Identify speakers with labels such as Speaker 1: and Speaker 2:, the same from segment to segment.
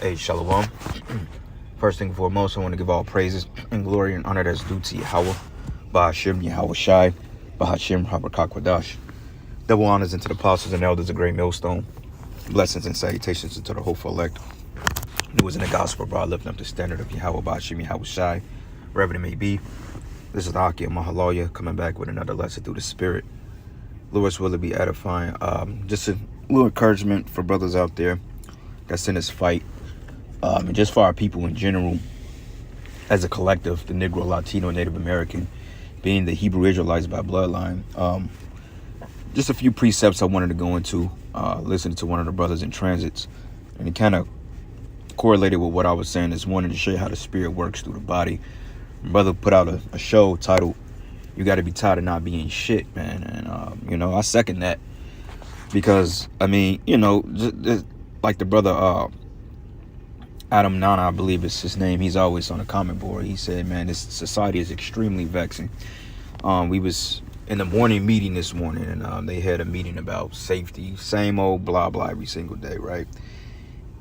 Speaker 1: Hey, Shalom. First thing and foremost, I want to give all praises and glory and honor that's due to Yahweh, ahchyam, Yahweh Shai, ahchyam, Habakkuk. Double honors into the apostles and elders, a great millstone. Blessings and salutations into the hopeful elect. Who is in the gospel, bro, lifting up the standard of Yahweh, ahchyam, Yahweh Shai, wherever it may be. This is the ahchyam, coming back with another lesson through the Spirit. Lord's will it be edifying. Just a little encouragement for brothers out there that's in this fight. And just for our people in general, as a collective, the Negro, Latino, and Native American, being the Hebrew Israelites by bloodline. Just a few precepts I wanted to go into, listening to one of the brothers in transits, and it kind of correlated with what I was saying this morning to show you how the spirit works through the body. My brother put out a show titled, "You Got to Be Tired of Not Being Shit," man. And, I second that because, just like the brother, Adam Nana, I believe is his name. He's always on the comment board. He said, man, this society is extremely vexing. We was in the morning meeting this morning, and they had a meeting about safety, same old blah, blah, every single day, right?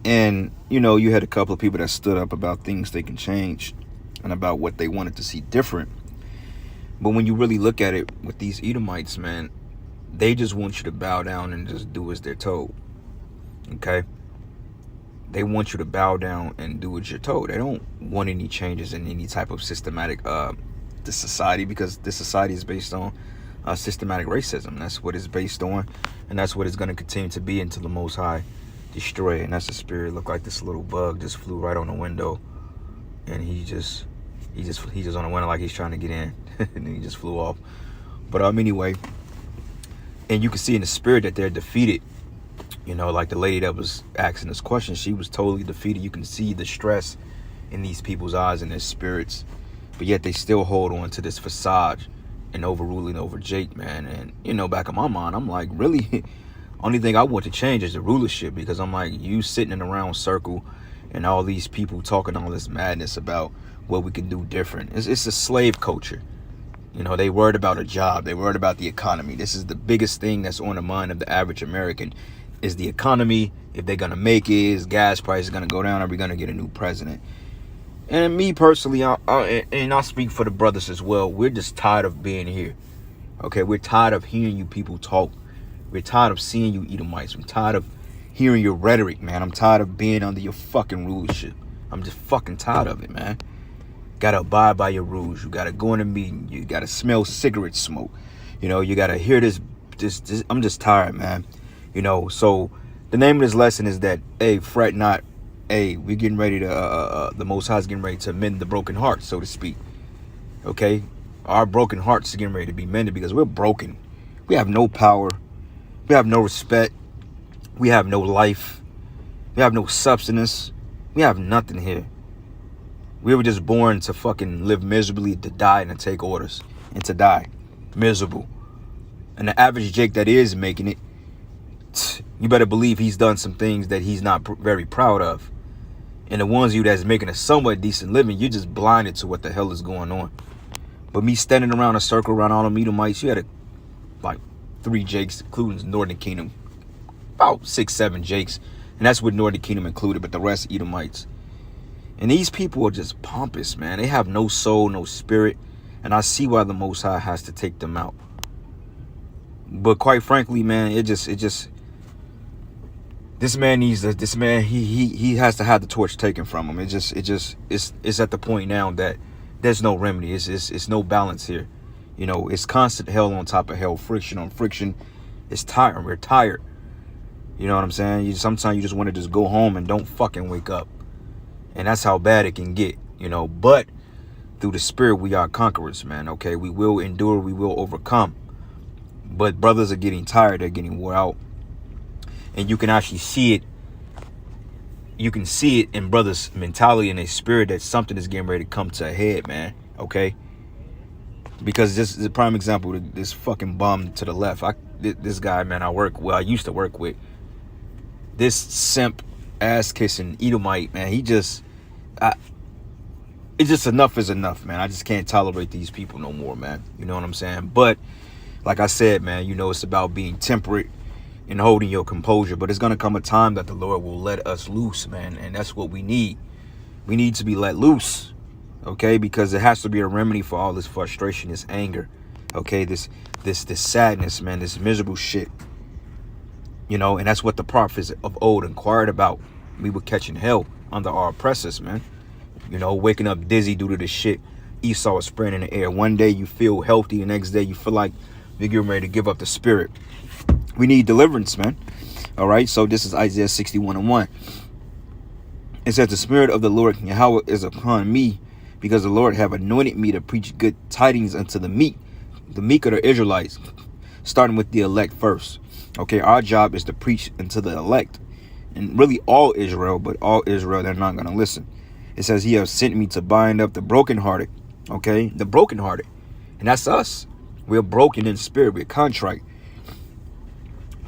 Speaker 1: And, you had a couple of people that stood up about things they can change and about what they wanted to see different. But when you really look at it with these Edomites, man, they just want you to bow down and just do as they're told, okay? They want you to bow down and do what you're told. They don't want any changes in any type of systematic the society, because this society is based on systematic racism. That's what it's based on, and that's what it's going to continue to be until the Most High destroy it. And that's the spirit. Look like this little bug just flew right on the window, and he just on the window like he's trying to get in, and then he just flew off. But anyway, and you can see in the spirit that they're defeated. Like the lady that was asking this question, she was totally defeated. You can see the stress in these people's eyes and their spirits, but yet they still hold on to this facade and overruling over Jake, man. And, back in my mind, I'm like, really, only thing I want to change is the rulership, because I'm like, you sitting in a round circle and all these people talking all this madness about what we can do different. It's a slave culture. They worried about a job. They worried about the economy. This is the biggest thing that's on the mind of the average American, is the economy. If they're going to make it, is gas prices going to go down? Are we going to get a new president? And me personally, I speak for the brothers as well, we're just tired of being here. Okay, we're tired of hearing you people talk. We're tired of seeing you Edomites. I'm tired of hearing your rhetoric, man. I'm tired of being under your fucking rulership. I'm just fucking tired of it, man. Got to abide by your rules. You got to go in a meeting. You got to smell cigarette smoke. You got to hear this. I'm just tired, man. So the name of this lesson is that, hey, fret not. Hey, we're getting ready to, the Most High is getting ready to mend the broken heart, so to speak. Okay? Our broken hearts are getting ready to be mended because we're broken. We have no power. We have no respect. We have no life. We have no substance. We have nothing here. We were just born to fucking live miserably, to die and to take orders, and to die miserable. And the average Jake that is making it, you better believe he's done some things that he's not very proud of. And the ones of you that's making a somewhat decent living, you're just blinded to what the hell is going on. But me standing around a circle around all the Edomites, you had like 3 Jakes, including Northern Kingdom, about 6, 7 Jakes, and that's with Northern Kingdom included, but the rest Edomites. And these people are just pompous, man. They have no soul, no spirit, and I see why the Most High has to take them out. But quite frankly, man, this man he has to have the torch taken from him. It's at the point now that there's no remedy. It's no balance here. It's constant hell on top of hell, friction on friction. It's tiring. We're tired. You know what I'm saying? Sometimes you just want to just go home and don't fucking wake up. And that's how bad it can get, But through the spirit, we are conquerors, man. Okay, we will endure. We will overcome. But brothers are getting tired. They're getting wore out. And you can actually see it. You can see it in brothers' mentality and their spirit that something is getting ready to come to a head, man. Okay? Because this is a prime example of this fucking bum to the left. This guy, man, I used to work with. This simp, ass-kissing Edomite, man, it's just enough is enough, man. I just can't tolerate these people no more, man. You know what I'm saying? But like I said, man, it's about being temperate. and holding your composure. But it's going to come a time that the Lord will let us loose, man. And that's what we need. We need to be let loose, okay? Because it has to be a remedy for all this frustration, this anger, okay? This sadness, man, this miserable shit. You know, and that's what the prophets of old inquired about. We were catching hell under our oppressors, man. You know, waking up dizzy due to the shit Esau was spreading in the air. One day you feel healthy, the next day you feel like you're getting ready to give up the spirit. We need deliverance, man. All right, so this is Isaiah 61:1. It says, the Spirit of the Lord Yahweh is upon me, because the Lord have anointed me to preach good tidings unto the meek of the Israelites, starting with the elect first. Okay, our job is to preach unto the elect, and really all Israel, but all Israel, they're not going to listen. It says, he has sent me to bind up the brokenhearted, okay, the brokenhearted, and that's us. We're broken in spirit, we're contrite.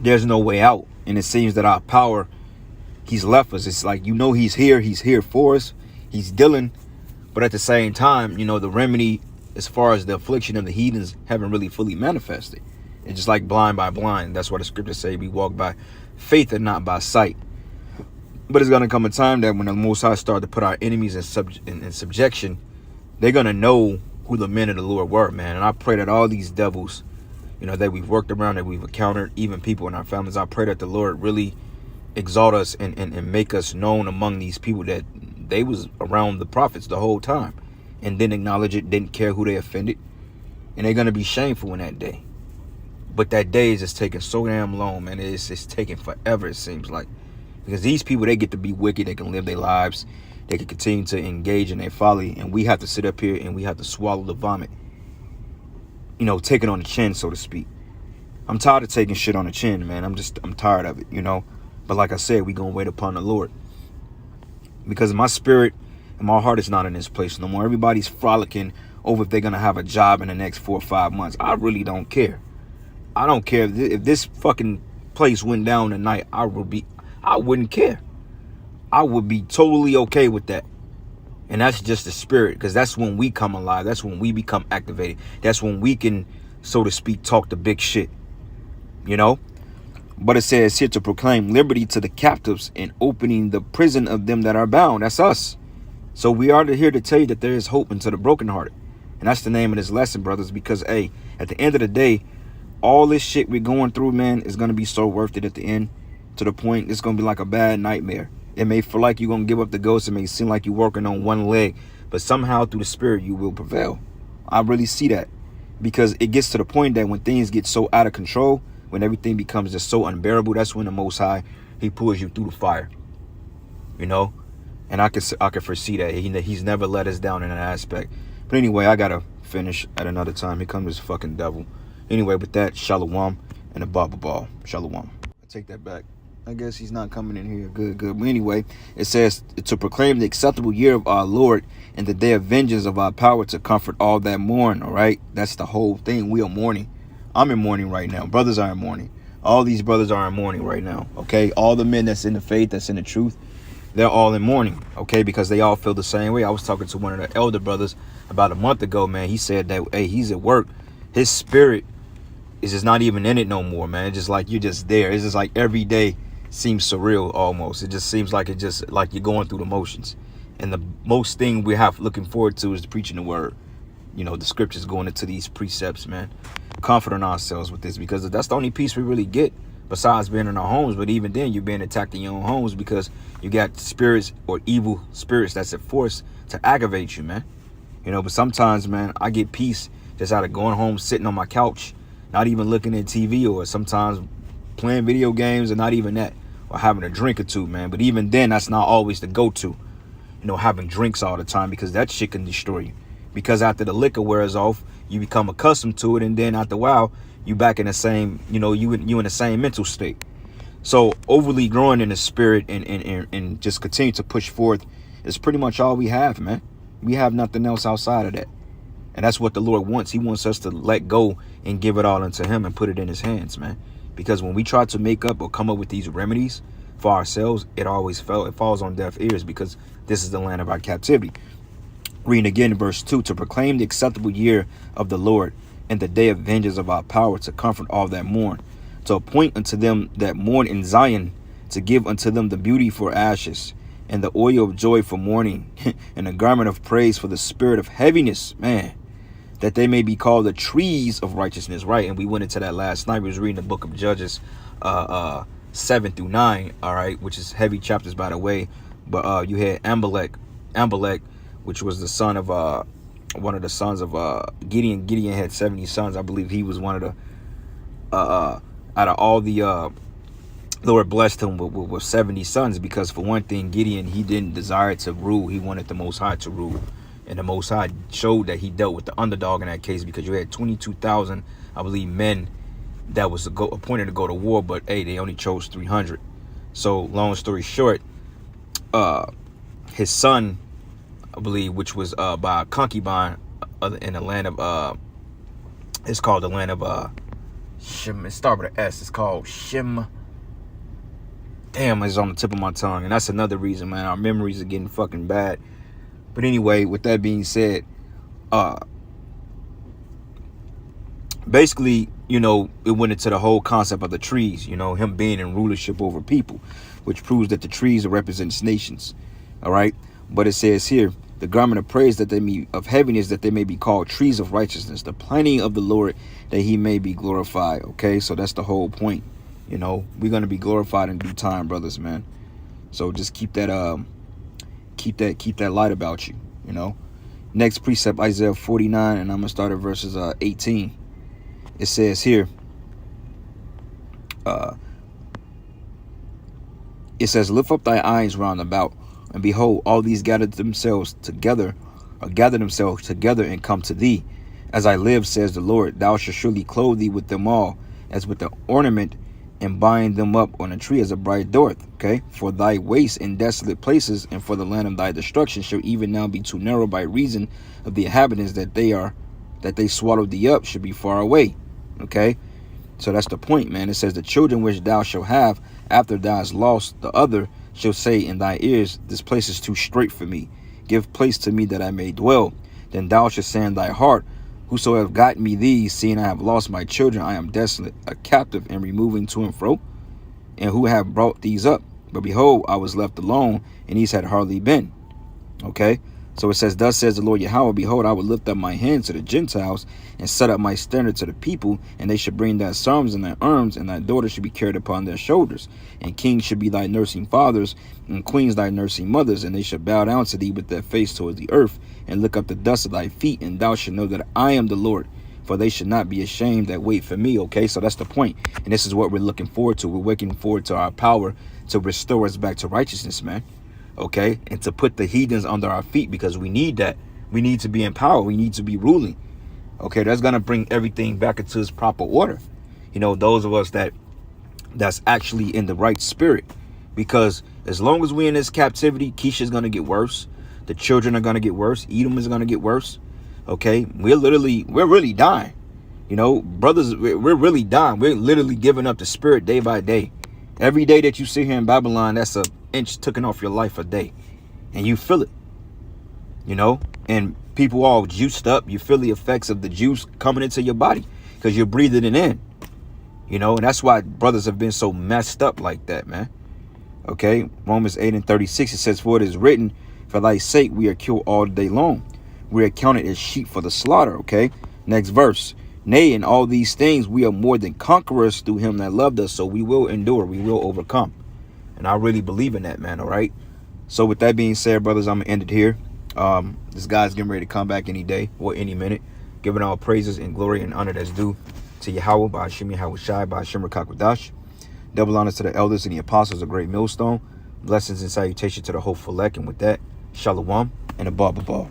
Speaker 1: There's no way out, and it seems that our power, he's left us. It's like, you know, he's here for us, he's dealing, but at the same time, you know, the remedy as far as the affliction of the heathens haven't really fully manifested. It's just like blind by blind. That's why the scriptures say we walk by faith and not by sight. But it's going to come a time that when the Most High start to put our enemies in subjection, they're going to know who the men of the Lord were, man. And I pray that all these devils, you know, that we've worked around, that we've encountered, even people in our families, I pray that the Lord really exalt us and make us known among these people that they was around the prophets the whole time and didn't acknowledge it, didn't care who they offended. And they're going to be shameful in that day. But that day is just taking so damn long, man. It's taking forever, it seems like. Because these people, they get to be wicked. They can live their lives. They can continue to engage in their folly. And we have to sit up here and we have to swallow the vomit. You know, take it on the chin, so to speak. I'm tired of taking shit on the chin, man. I'm tired of it, you know. But like I said, we going to wait upon the Lord. Because my spirit and my heart is not in this place no more. Everybody's frolicking over if they're going to have a job in the next 4 or 5 months. I really don't care. I don't care if this fucking place went down tonight. I wouldn't care. I would be totally okay with that. And that's just the spirit, because that's when we come alive. That's when we become activated. That's when we can, so to speak, talk the big shit. You know? But it says here to proclaim liberty to the captives and opening the prison of them that are bound. That's us. So we are here to tell you that there is hope unto the brokenhearted. And that's the name of this lesson, brothers, because, hey, at the end of the day, all this shit we're going through, man, is going to be so worth it at the end, to the point it's going to be like a bad nightmare. It may feel like you're going to give up the ghost. It may seem like you're working on one leg, but somehow through the spirit, you will prevail. I really see that, because it gets to the point that when things get so out of control, when everything becomes just so unbearable, that's when the Most High, he pulls you through the fire, you know? And I can foresee that. He's never let us down in that aspect. But anyway, I got to finish at another time. Here comes this fucking devil. Anyway, with that, shalom and a baba ball. Shalom. I take that back. I guess he's not coming in here. Good. But anyway, it says to proclaim the acceptable year of our Lord and the day of vengeance of our power, to comfort all that mourn. All right. That's the whole thing. We are mourning. I'm in mourning right now. Brothers are in mourning. All these brothers are in mourning right now. Okay. All the men that's in the faith, that's in the truth, they're all in mourning. Okay. Because they all feel the same way. I was talking to one of the elder brothers about a month ago, man. He said that, hey, he's at work. His spirit is just not even in it no more, man. It's just like you're just there. It's just like every day seems surreal almost. It just seems like it just like you're going through the motions. And the most thing we have looking forward to is preaching the word. You know, the scriptures, going into these precepts, man. Comforting ourselves with this, because that's the only peace we really get besides being in our homes. But even then, you're being attacked in your own homes because you got spirits or evil spirits that's at force to aggravate you, man. You know, but sometimes, man, I get peace just out of going home, sitting on my couch, not even looking at TV, or sometimes playing video games, and not even that, or having a drink or two, man. But even then, that's not always the go-to, you know, having drinks all the time, because that shit can destroy you. Because after the liquor wears off, you become accustomed to it, and then after a while, you back in the same, you know, you in the same mental state. So overly growing in the spirit and just continue to push forth is pretty much all we have, man. We have nothing else outside of that. And that's what the Lord wants. He wants us to let go and give it all unto him and put it in his hands, man. Because when we try to make up or come up with these remedies for ourselves, it falls on deaf ears, because this is the land of our captivity. Reading again in verse 2, to proclaim the acceptable year of the Lord and the day of vengeance of our power, to comfort all that mourn, to appoint unto them that mourn in Zion, to give unto them the beauty for ashes, and the oil of joy for mourning, and a garment of praise for the spirit of heaviness, man, that they may be called the trees of righteousness, right? And we went into that last night. We was reading the book of Judges 7 through 9, all right, which is heavy chapters, by the way. But you had Amalek, which was the son of one of the sons of Gideon. Gideon had 70 sons. I believe he was one of the out of all the Lord blessed him with 70 sons, because for one thing, Gideon, he didn't desire to rule. He wanted the Most High to rule. And the Most High showed that he dealt with the underdog in that case, because you had 22,000, I believe, men that was appointed to go to war, but hey, they only chose 300. So long story short, his son, I believe, which was by a concubine in the land of it's called the land of Shem. It starts with an S. It's called Shem. Damn, it's on the tip of my tongue. And that's another reason, man. Our memories are getting fucking bad. But anyway, with that being said, basically, you know, it went into the whole concept of the trees, you know, him being in rulership over people, which proves that the trees represents nations. All right. But it says here, the garment of praise that they may, of heaviness, that they may be called trees of righteousness, the planting of the Lord, that he may be glorified. Okay. So that's the whole point. You know, we're going to be glorified in due time, brothers, man. So just keep that light about you, you know. Next precept, Isaiah 49, and I'm going to start at verses 18. It says here, it says, lift up thy eyes round about, and behold, all these gather themselves together and come to thee. As I live, says the Lord, thou shalt surely clothe thee with them all, as with the ornament, and bind them up on a tree as a bright doth. Okay, for thy waste in desolate places, and for the land of thy destruction shall even now be too narrow by reason of the inhabitants, that they swallowed thee up should be far away. Okay, so that's the point, man. It says, the children which thou shalt have after thou hast lost the other shall say in thy ears, this place is too strait for me, give place to me that I may dwell. Then thou shalt say in thy heart, whoso have gotten me these, seeing I have lost my children, I am desolate, a captive, and removing to and fro. And who have brought these up? But behold, I was left alone, and these had hardly been. Okay, so it says, thus says the Lord Yahweh, behold, I will lift up my hand to the Gentiles, and set up my standard to the people, and they should bring thy sons and thy arms, and thy daughters should be carried upon their shoulders. And kings should be thy nursing fathers, and queens thy nursing mothers, and they shall bow down to thee with their face towards the earth, and lick up the dust of thy feet, and thou shalt know that I am the Lord, for they should not be ashamed that wait for me. Okay, so that's the point, and this is what we're looking forward to. We're looking forward to our power to restore us back to righteousness, man. Okay, and to put the heathens under our feet, because we need that. We need to be in power. We need to be ruling. Okay, that's gonna bring everything back into its proper order. You know, those of us that's actually in the right spirit, because as long as we're in this captivity, Keisha's gonna get worse. The children are gonna get worse. Edom is gonna get worse. Okay, we're really dying. You know, brothers, we're really dying. We're literally giving up the spirit day by day. Every day that you sit here in Babylon, that's an inch taken off your life a day, and you feel it. You know, and people all juiced up. You feel the effects of the juice coming into your body because you're breathing it in. You know, and that's why brothers have been so messed up like that, man. Okay, Romans 8:36, it says, for it is written, for thy sake we are killed all day long. We are counted as sheep for the slaughter. Okay, next verse. Nay, in all these things we are more than conquerors through him that loved us. So we will endure, we will overcome. And I really believe in that, man. All right. So with that being said, brothers, I'm gonna end it here. This guy's getting ready to come back any day or any minute, giving all praises and glory and honor that's due to Yahweh, by ahchyam, Yahweh Shai, by ahchyam Rakakwadash. Double honors to the elders and the apostles of Great Millstone. Blessings and salutation to the whole Felek. And with that, Shalom and Abba.